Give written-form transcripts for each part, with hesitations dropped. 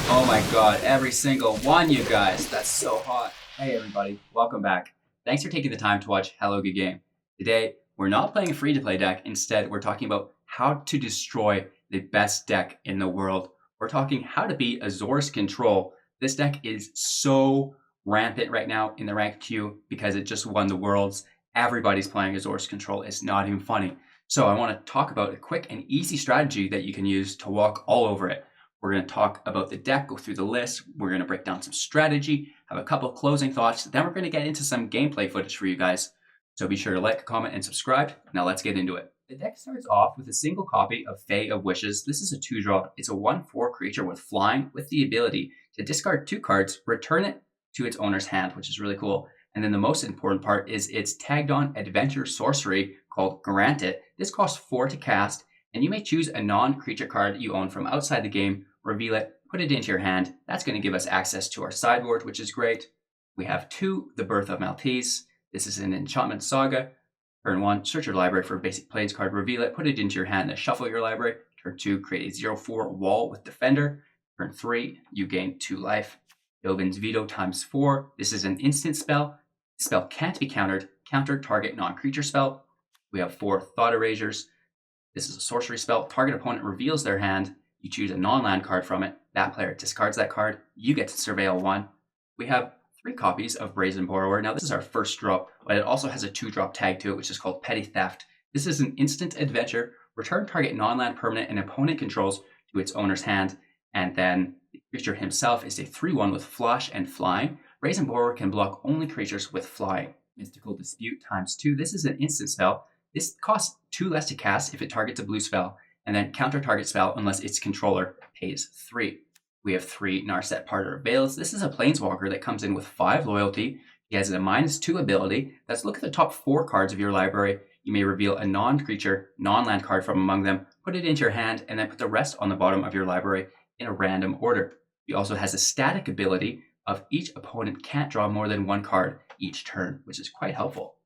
Oh my god, every single one, you guys. That's so hot. Hey everybody, welcome back. Thanks for taking the time to watch Hello Good Game. Today, we're not playing a free-to-play deck. Instead, we're talking about how to destroy the best deck in the world. We're talking how to beat Azorius Control. This deck is so rampant right now in the ranked queue because it just won the Worlds. Everybody's playing Azorius Control. It's not even funny. So I want to talk about a quick and easy strategy that you can use to walk all over it. We're going to talk about the deck, go through the list. We're going to break down some strategy, have a couple of closing thoughts. Then we're going to get into some gameplay footage for you guys. So be sure to like, comment, and subscribe. Now let's get into it. The deck starts off with a single copy of Fae of Wishes. This is a 2-drop. It's a 1/4 creature with flying with the ability to discard 2 cards, return it to its owner's hand, which is really cool. And then the most important part is its tagged on adventure sorcery called Grant It. This costs 4 to cast, and you may choose a non-creature card you own from outside the game, reveal it, put it into your hand. That's going to give us access to our sideboard, which is great. We have 2, The Birth of Maltese. This is an enchantment saga. Turn 1, search your library for a basic plains card, reveal it, put it into your hand, then shuffle your library. Turn 2, create a 0/4 wall with Defender. Turn 3, you gain 2 life. Dovin's Veto ×4. This is an instant spell. The spell can't be countered. Counter target non-creature spell. We have 4 Thought Erasures. This is a sorcery spell. Target opponent reveals their hand. You choose a non-land card from it. That player discards that card. You get to surveil 1. We have 3 copies of Brazen Borrower. Now, this is our first drop, but it also has a 2-drop tag to it, which is called Petty Theft. This is an instant adventure. Return target non-land permanent an opponent controls to its owner's hand. And then the creature himself is a 3/1 with flash and flying. Brazen Borrower can block only creatures with flying. Mystical Dispute ×2. This is an instant spell. This costs 2 less to cast if it targets a blue spell, and then counter target spell unless its controller pays 3. We have 3 Narset Parter Veils. This is a planeswalker that comes in with 5 loyalty. He has a -2 ability. Let's look at the top 4 cards of your library. You may reveal a non-creature, non-land card from among them, put it into your hand, and then put the rest on the bottom of your library in a random order. He also has a static ability of each opponent can't draw more than 1 card each turn, which is quite helpful.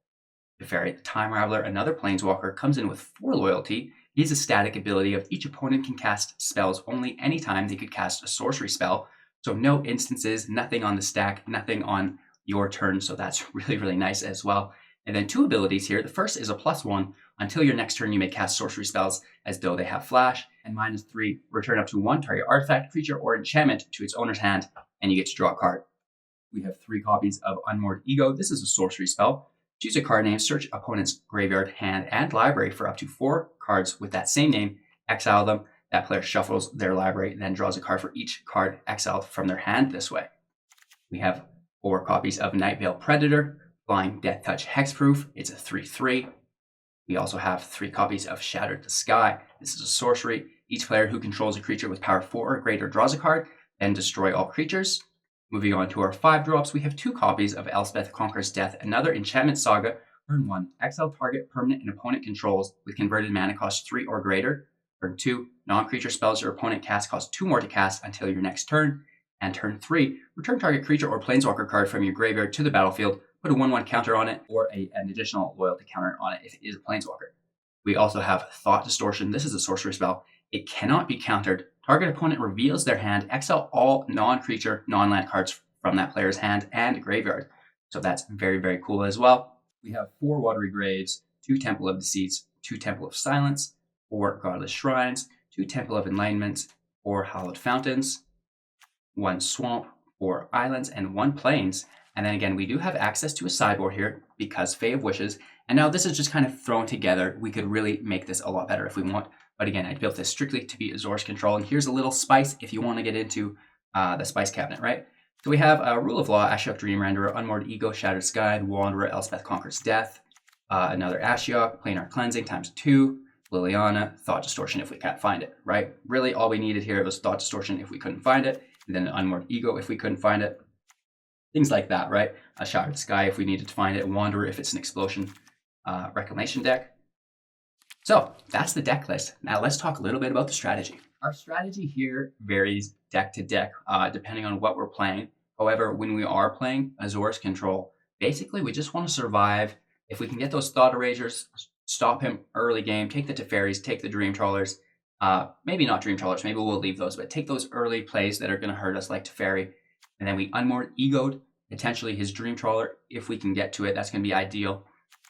Teferi the Time Raveler, another planeswalker, comes in with 4 loyalty. He has a static ability of each opponent can cast spells only anytime they could cast a sorcery spell. So no instances, nothing on the stack, nothing on your turn. So that's really, really nice as well. And then 2 abilities here. The first is a +1. Until your next turn, you may cast sorcery spells as though they have flash. And -3, return up to 1 target artifact, creature, or enchantment to its owner's hand, and you get to draw a card. We have 3 copies of Unmoored Ego. This is a sorcery spell. Choose a card name, search opponent's graveyard, hand, and library for up to 4 cards with that same name, exile them. That player shuffles their library, then draws a card for each card exiled from their hand this way. We have 4 copies of Nightveil Predator, Flying Death Touch Hexproof. It's a 3/3. We also have 3 copies of Shattered the Sky. This is a sorcery. Each player who controls a creature with power 4 or greater draws a card, then destroy all creatures. Moving on to our 5 drops, we have 2 copies of Elspeth Conquers Death, another enchantment saga. Turn 1, exile target permanent and opponent controls with converted mana cost 3 or greater. Turn 2, non-creature spells your opponent casts cost 2 more to cast until your next turn. And turn 3, return target creature or planeswalker card from your graveyard to the battlefield, put a 1/1 counter on it or an additional loyalty counter on it if it is a planeswalker. We also have Thought Distortion. This is a sorcery spell. It cannot be countered. Target opponent reveals their hand, exile all non-creature, non-land cards from that player's hand and graveyard. So that's very, very cool as well. We have 4 Watery Graves, 2 Temple of Deceits, 2 Temple of Silence, 4 Godless Shrines, 2 Temple of Enlightenment, 4 Hallowed Fountains, 1 Swamp, 4 Islands, and 1 Plains. And then again, we do have access to a sideboard here because Fae of Wishes. And now this is just kind of thrown together. We could really make this a lot better if we want. But again, I built this strictly to be Azorius Control. And here's a little spice if you want to get into the spice cabinet, right? So we have Rule of Law, Ashiok Dream Renderer, Unmoored Ego, Shattered Sky, Wanderer, Elspeth Conquers Death, another Ashiok, Planar Cleansing ×2, Liliana, Thought Distortion if we can't find it, right? Really all we needed here was Thought Distortion if we couldn't find it, and then Unmoored Ego if we couldn't find it. Things like that, right? A Shattered Sky if we needed to find it, Wanderer if it's an Explosion Reclamation deck. So that's the deck list. Now let's talk a little bit about the strategy. Our strategy here varies deck to deck, depending on what we're playing. However, when we are playing Azorius Control, basically we just want to survive. If we can get those Thought Erasers, stop him early game, take the Teferis, take the Dream Trawlers, Maybe not Dream Trawlers, maybe we'll leave those, but take those early plays that are going to hurt us like Teferi. And then we unmoored, egoed, potentially his Dream Trawler. If we can get to it, that's going to be ideal.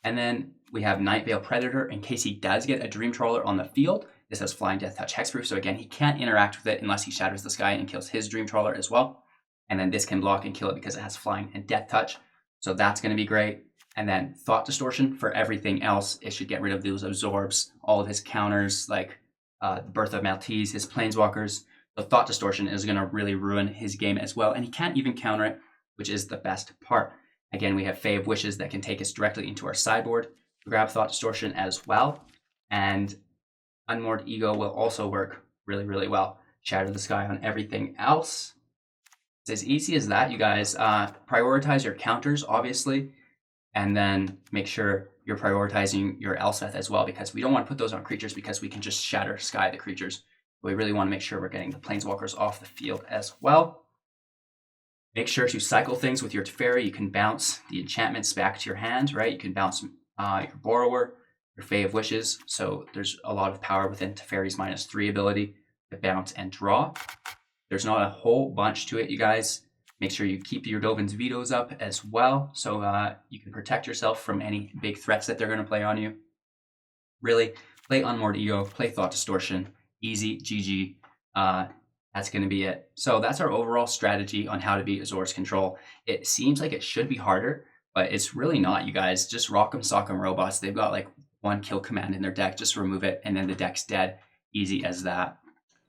And then we have Nightveil Predator in case he does get a Dream Trawler on the field. This has Flying Death Touch Hexproof, so again, he can't interact with it unless he shatters the sky and kills his Dream Trawler as well. And then this can block and kill it because it has Flying and Death Touch. So that's going to be great. And then Thought Distortion for everything else. It should get rid of those absorbs, all of his counters, like the Birth of Maltese, his Planeswalkers. The Thought Distortion is going to really ruin his game as well. And he can't even counter it, which is the best part. Again, we have Fae of Wishes that can take us directly into our sideboard. Grab Thought Distortion as well. And Unmoored Ego will also work really, really well. Shatter the Sky on everything else. It's as easy as that, you guys. Prioritize your counters, obviously, and then make sure you're prioritizing your Elspeth as well, because we don't want to put those on creatures because we can just shatter Sky the creatures. We really want to make sure we're getting the Planeswalkers off the field as well. Make sure to cycle things with your Teferi. You can bounce the enchantments back to your hand, right? You can bounce your Borrower, your Fae of Wishes. So there's a lot of power within Teferi's -3 ability to bounce and draw. There's not a whole bunch to it, you guys. Make sure you keep your Dovin's Vetoes up as well, so you can protect yourself from any big threats that they're going to play on you. Really, play Unmoored Ego, play Thought Distortion, easy, GG. That's going to be it. So that's our overall strategy on how to beat Azorius Control. It seems like it should be harder, but it's really not, you guys. Just Rock'em Sock'em Robots. They've got like 1 kill command in their deck. Just remove it, and then the deck's dead. Easy as that.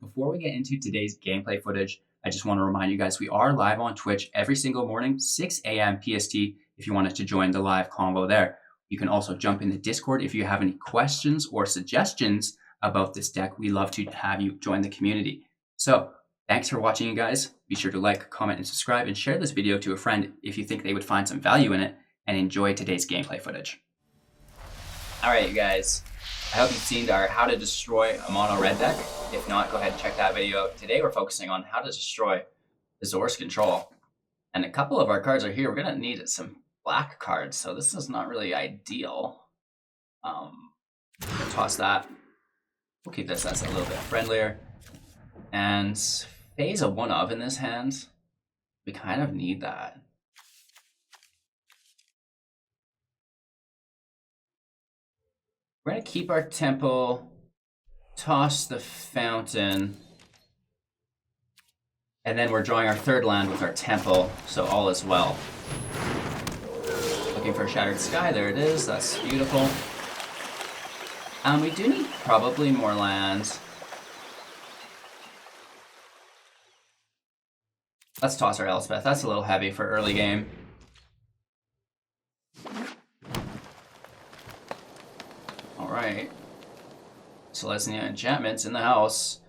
Before we get into today's gameplay footage, I just want to remind you guys we are live on Twitch every single morning, 6 a.m. PST, if you wanted to join the live combo there. You can also jump in the Discord if you have any questions or suggestions about this deck. We love to have you join the community. So thanks for watching, you guys. Be sure to like, comment, and subscribe, and share this video to a friend if you think they would find some value in it, and enjoy today's gameplay footage. All right, you guys. I hope you've seen our How to Destroy a Mono Red deck. If not, go ahead and check that video out. Today we're focusing on how to destroy Azorius Control. And a couple of our cards are here. We're going to need some black cards, so this is not really ideal. Toss that. We'll keep this as a little bit friendlier. And phase a 1-of in this hand. We kind of need that. We're going to keep our Temple, toss the Fountain, and then we're drawing our 3rd land with our Temple, so all is well. Looking for a Shattered Sky, there it is, that's beautiful. We do need probably more lands. Let's toss our Elspeth, that's a little heavy for early game. Alright. Celestia enchantments in the house.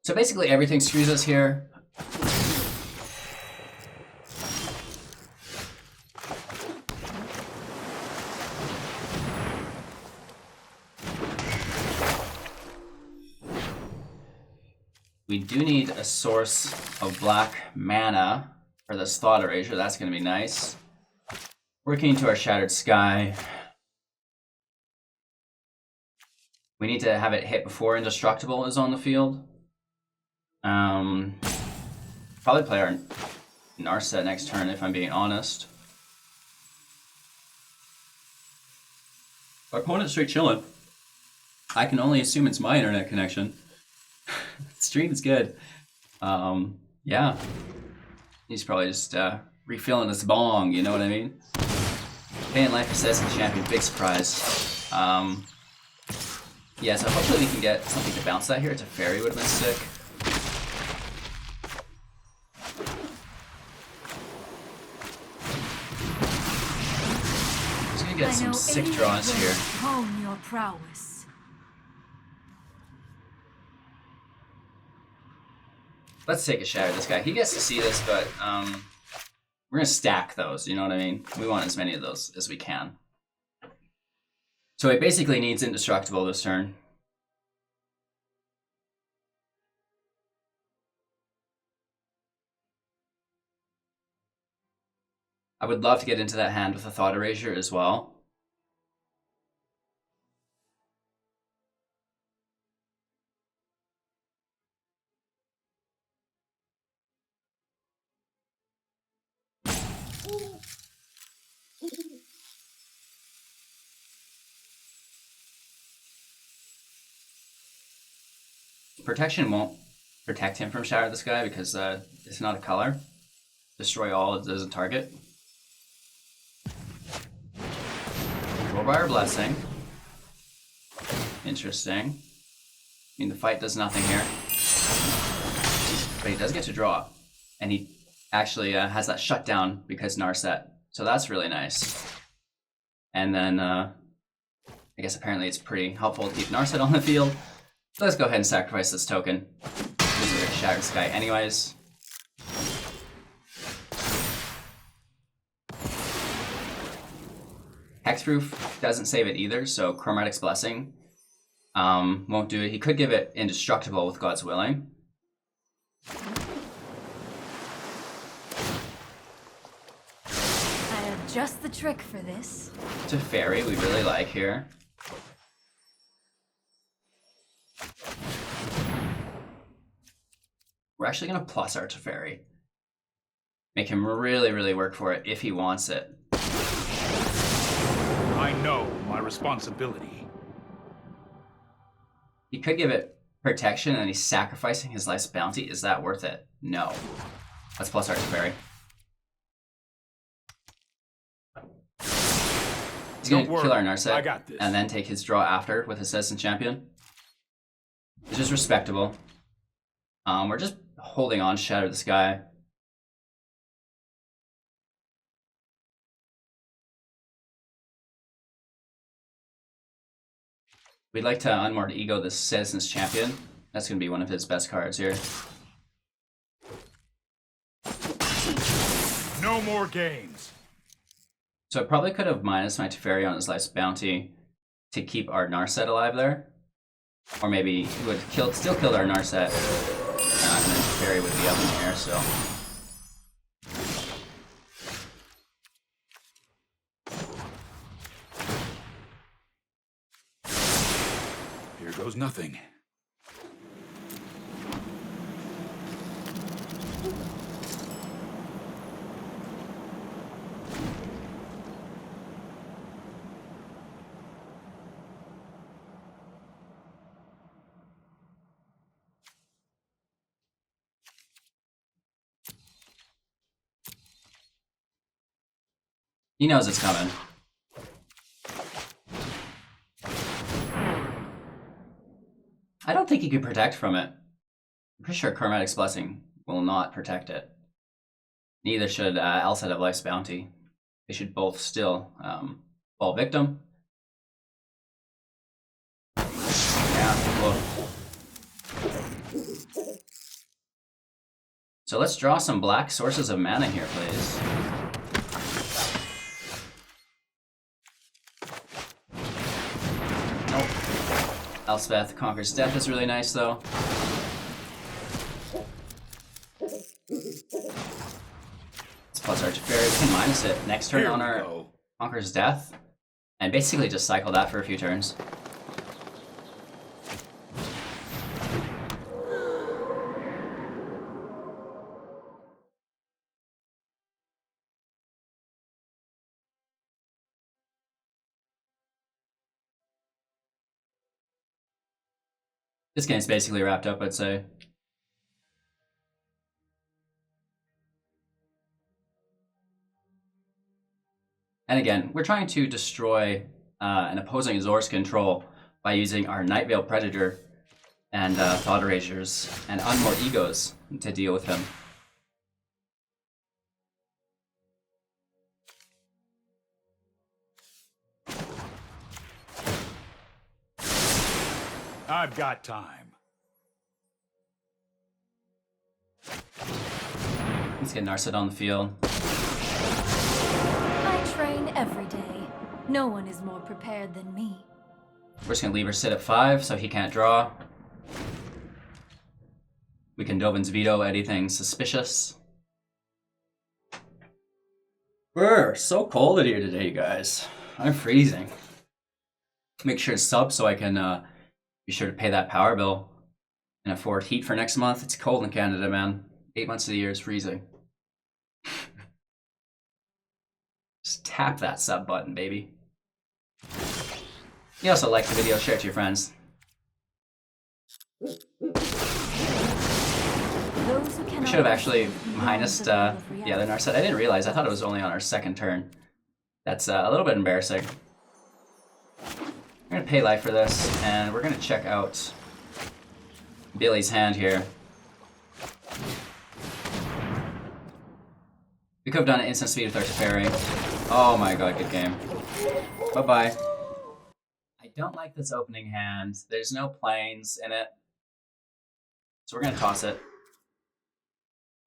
So basically everything screws us here. We do need a source of black mana for this Thought Erasure. That's going to be nice. Working into our Shattered Sky. We need to have it hit before Indestructible is on the field. Probably play our Narset next turn if I'm being honest. Our opponent's straight chilling. I can only assume it's my internet connection. Stream is good. Yeah. He's probably just refilling his bong, you know what I mean? Paying Life Assassin Champion, big surprise. Yeah, so hopefully we can get something to bounce that here. It's a Fairy would have been sick. Just gonna get some sick draws here. Hone your prowess. Let's take a shot at this guy. He gets to see this, but we're gonna stack those, you know what I mean? We want as many of those as we can. So it basically needs Indestructible this turn. I would love to get into that hand with a Thought Erasure as well. Protection won't protect him from Shatter the Sky because it's not a color. Destroy all, it doesn't target. Crowbar Blessing. Interesting. I mean, the fight does nothing here. But he does get to draw. And he actually has that shutdown because Narset. So that's really nice. And then, I guess apparently it's pretty helpful to keep Narset on the field. So let's go ahead and sacrifice this token. This is a Shatter Sky anyways. Hexproof doesn't save it either, so Chromatic's Blessing won't do it. He could give it Indestructible with God's Willing. I have just the trick for this. Teferi we really like here. We're actually going to plus our Teferi. Make him really, really work for it if he wants it. I know my responsibility. He could give it protection and he's sacrificing his life's bounty. Is that worth it? No. Let's plus our Teferi. He's going to kill our Narset and then take his draw after with his Citizen Champion. Which is respectable. We're just holding on Shatter the Sky. We'd like to Unmoored Ego this Citizen's Champion. That's going to be one of his best cards here. No more games. So I probably could have minus my Teferi on his life's bounty to keep our Narset alive there. Or maybe he would have still killed our Narset. And then Teferi would be up in the air, so. Here goes nothing. He knows it's coming. I don't think he can protect from it. I'm pretty sure Chromatic's Blessing will not protect it. Neither should Elset of Life's Bounty. They should both still fall victim. Yeah, cool. So let's draw some black sources of mana here, please. Elspeth Conquers Death is really nice, though. Let's plus our Teferi. We can minus it next turn on our Conquers Death. And basically just cycle that for a few turns. This game's basically wrapped up, I'd say. And again, we're trying to destroy an opposing Azorius Control by using our Nightveil Predator and Thought Erasers and Unmoored Egos to deal with him. I've got time. Let's get Narset on the field. I train every day. No one is more prepared than me. We're just gonna leave her sit at 5 so he can't draw. We can Dovin's Veto anything suspicious. We're so cold in here today, you guys. I'm freezing. Make sure to sub so I can be sure to pay that power bill and afford heat for next month. It's cold in Canada, man. 8 months of the year is freezing. tap that sub button, baby. You also like the video, share it to your friends. We should have actually minused the other Narset. I didn't realize. I thought it was only on our second turn. That's a little bit embarrassing. We're gonna pay life for this, and we're gonna check out Billy's hand here. We could have done an instant speed with our Teferi. Oh my god, good game. Bye-bye. I don't like this opening hand. There's no planes in it. So we're gonna toss it.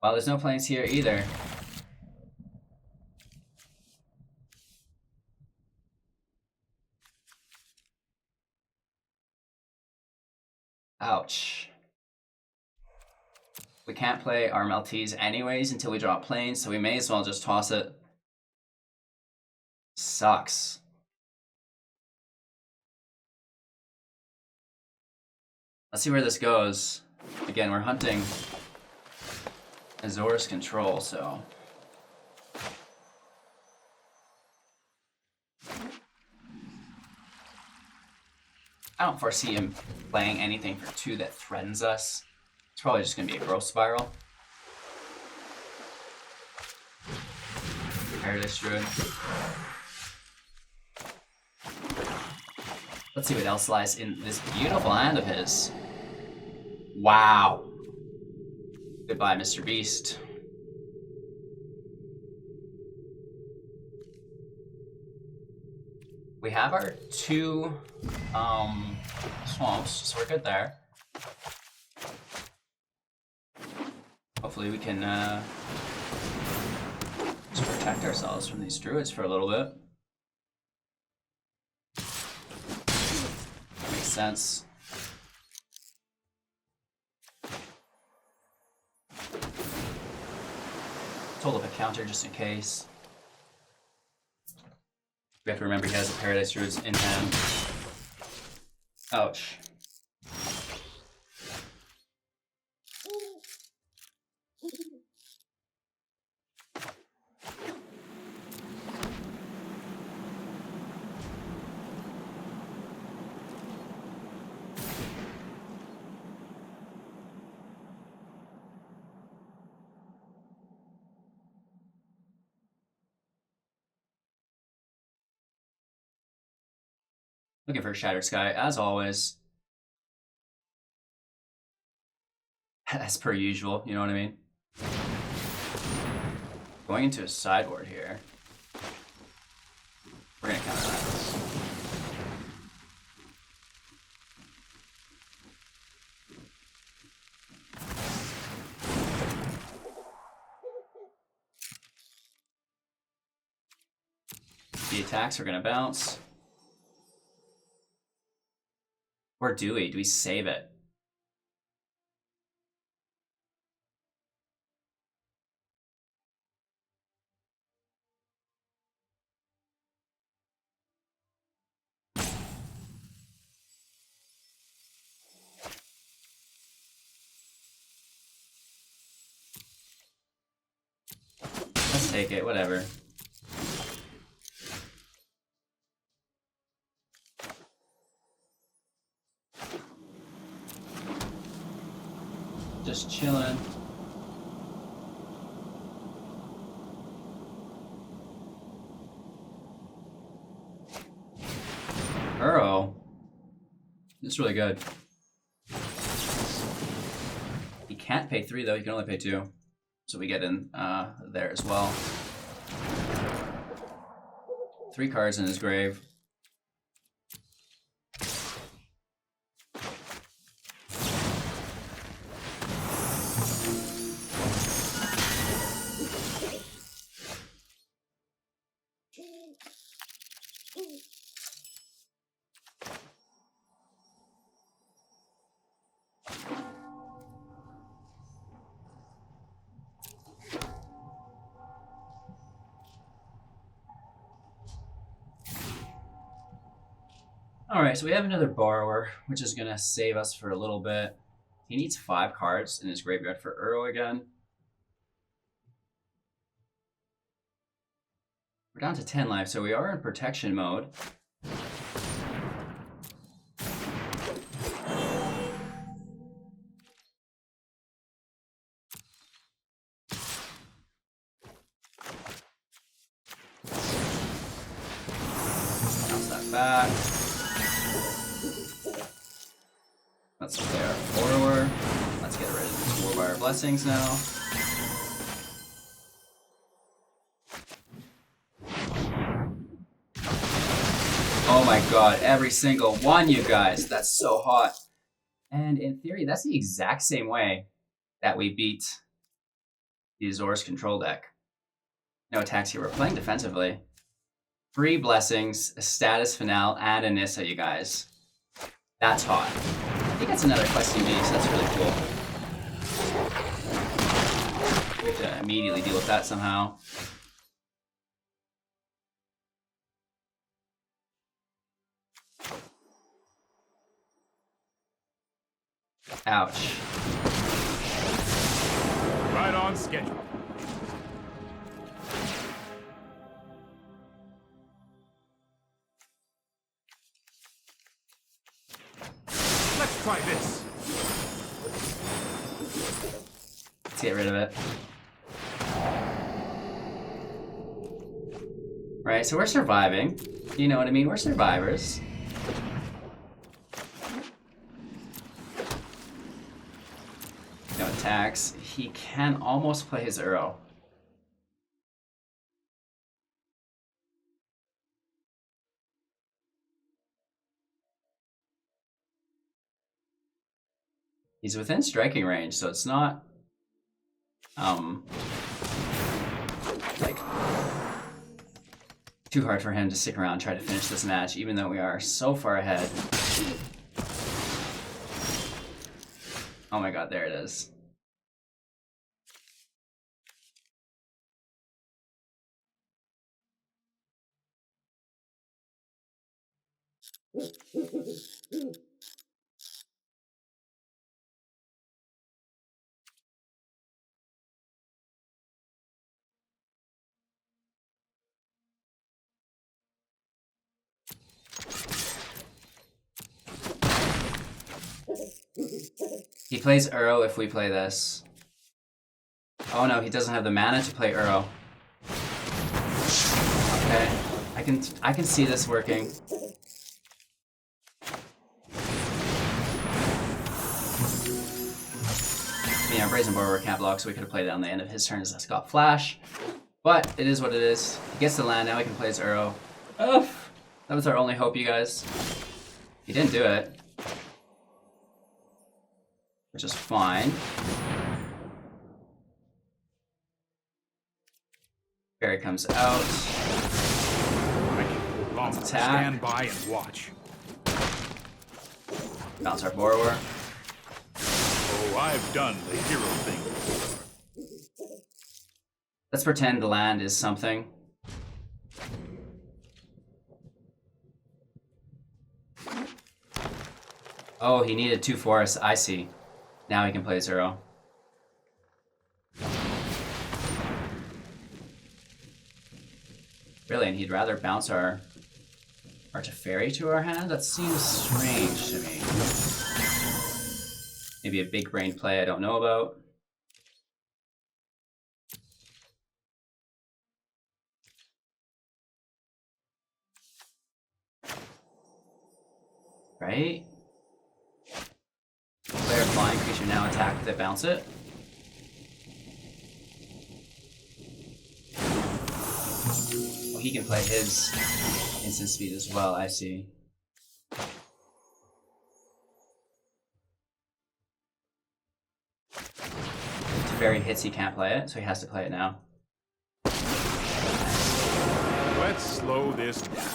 Well, there's no planes here either. Ouch. We can't play our Maltese anyways until we draw planes, so we may as well just toss it. Sucks. Let's see where this goes. Again, we're hunting Azorius Control, so... I don't foresee him playing anything for 2 that threatens us. It's probably just going to be a growth spiral. Paradise Druid. Let's see what else lies in this beautiful hand of his. Wow. Goodbye, Mr. Beast. We have our 2 swamps, so we're good there. Hopefully we can just protect ourselves from these druids for a little bit. Makes sense. Total up a counter just in case. We have to remember he has a Paradise Druids in hand. Ouch. Looking for a Shattered Sky, as always. As per usual, you know what I mean? Going into a sideboard here. We're gonna counter that. The attacks are gonna bounce. Or do we? Do we save it? Let's take it, whatever. Just chilling. Uro. This is really good. He can't pay 3 though, he can only pay 2. So we get in there as well. 3 cards in his grave. Alright, so we have another borrower, which is going to save us for a little bit. He needs 5 cards in his graveyard for Uro again. We're down to 10 life, so we are in protection mode. Bounce that back. Let's play our forward. Let's get rid of these Warbire Blessings now. Oh my god, every single one, you guys. That's so hot. And in theory, that's the exact same way that we beat the Azorius Control deck. No attacks here. We're playing defensively. 3 Blessings, a Status Finale, and a Nissa, you guys. That's hot. I think that's another questing beast. That's really cool. We have to immediately deal with that somehow. Ouch. Right on schedule. Let's try this. Let's get rid of it. Right, so we're surviving. You know what I mean? We're survivors. No attacks. He can almost play his Uro. He's within striking range, so it's not like too hard for him to stick around and try to finish this match, even though we are so far ahead. Oh my god, there it is. He plays Uro if we play this. Oh no, he doesn't have the mana to play Uro. Okay, I can see this working. Yeah, Brazen Borrower can't block, so we could have played it on the end of his turn as Scott Flash. But it is what it is. He gets the land, now he can play his Uro. Oh, that was our only hope, you guys. He didn't do it. Which is fine. Barry comes out. Let's attack. Stand by and watch. Bounce our borrower. Oh, I've done the hero thing before. Let's pretend the land is something. Oh, he needed 2 forests. I see. Now he can play 0. Really, and he'd rather bounce our Teferi to our hand? That seems strange to me. Maybe a big brain play I don't know about. Right? Player flying creature now attack with it, bounce it. Oh, he can play his instant speed as well, I see. Teferi hits, he can't play it, so he has to play it now. Let's slow this down.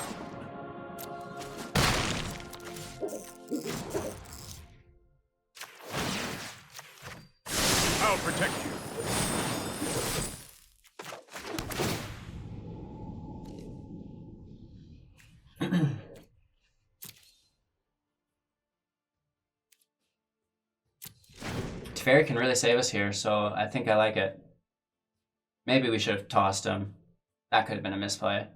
I'll protect you. Teferi can really save us here, so I think I like it. Maybe we should have tossed him. That could have been a misplay.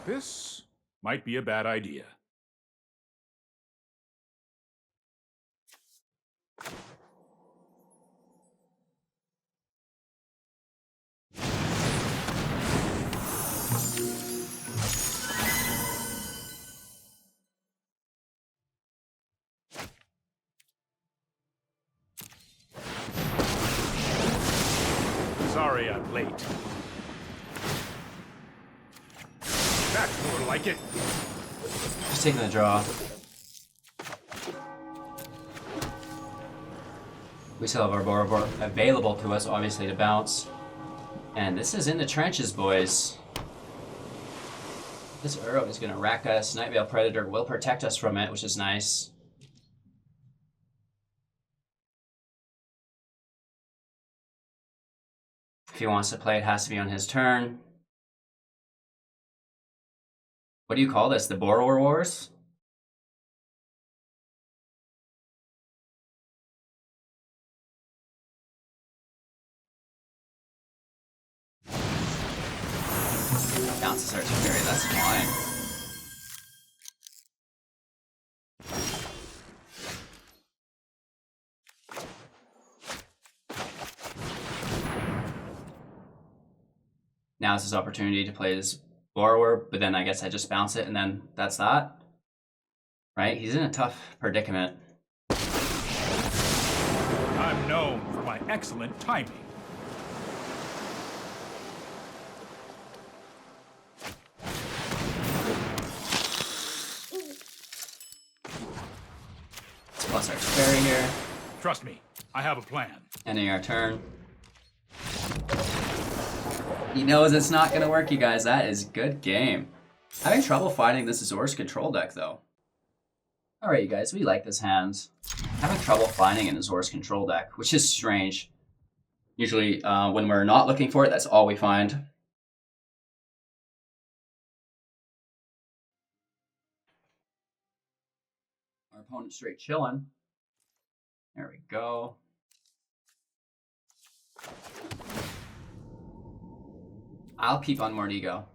This might be a bad idea. Sorry I'm late. That's more like it. Just taking the draw. We still have our BRAWL available to us, obviously, to bounce. And this is in the trenches, boys. This arrow is going to rack us. Nightveil Predator will protect us from it, which is nice. If he wants to play, it has to be on his turn. What do you call this? The Borrower Wars? Bounces our Fury, that's fine. Now it's his opportunity to play this Borrower, but then I guess I just bounce it and then that's that. Right? He's in a tough predicament. I'm known for my excellent timing. Plus our Fairy here. Trust me, I have a plan. Ending our turn. He knows it's not going to work, you guys. That is good game. Having trouble finding this Azorius Control deck, though. Alright, you guys, we like this hand. Having trouble finding an Azorius Control deck, which is strange. Usually, when we're not looking for it, that's all we find. Our opponent's straight chilling. There we go. I'll keep on Mordigo.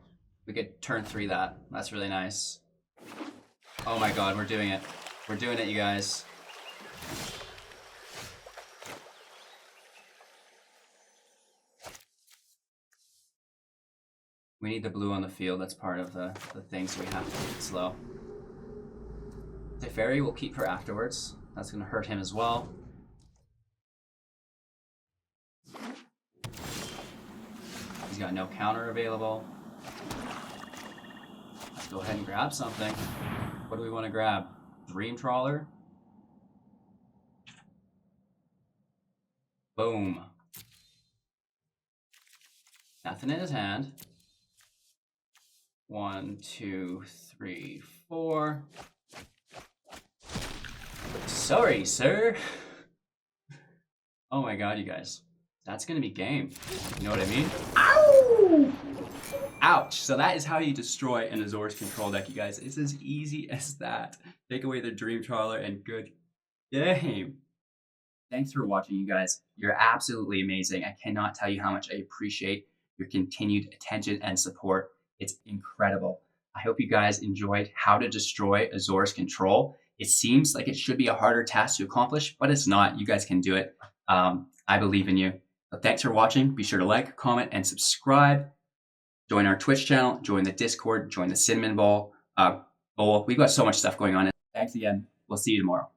We could turn 3 that. That's really nice. Oh my god, we're doing it. We're doing it, you guys. We need the blue on the field. That's part of the things we have to keep it slow. The Fairy will keep for afterwards. That's going to hurt him as well. He's got no counter available. Let's go ahead and grab something. What do we want to grab? Dream Trawler? Boom. Nothing in his hand. 1, 2, 3, 4. Sorry, sir. Oh my god, you guys. That's gonna be game. You know what I mean? Ow! Ouch! So that is how you destroy an Azorius Control deck, you guys. It's as easy as that. Take away the Dream Trawler and good game. Thanks for watching, you guys. You're absolutely amazing. I cannot tell you how much I appreciate your continued attention and support. It's incredible. I hope you guys enjoyed how to destroy Azorius Control. It seems like it should be a harder task to accomplish, but it's not. You guys can do it. I believe in you. So thanks for watching. Be sure to like, comment, and subscribe. Join our Twitch channel. Join the Discord. Join the Cinnamon Bowl. We've got so much stuff going on. Thanks again. We'll see you tomorrow.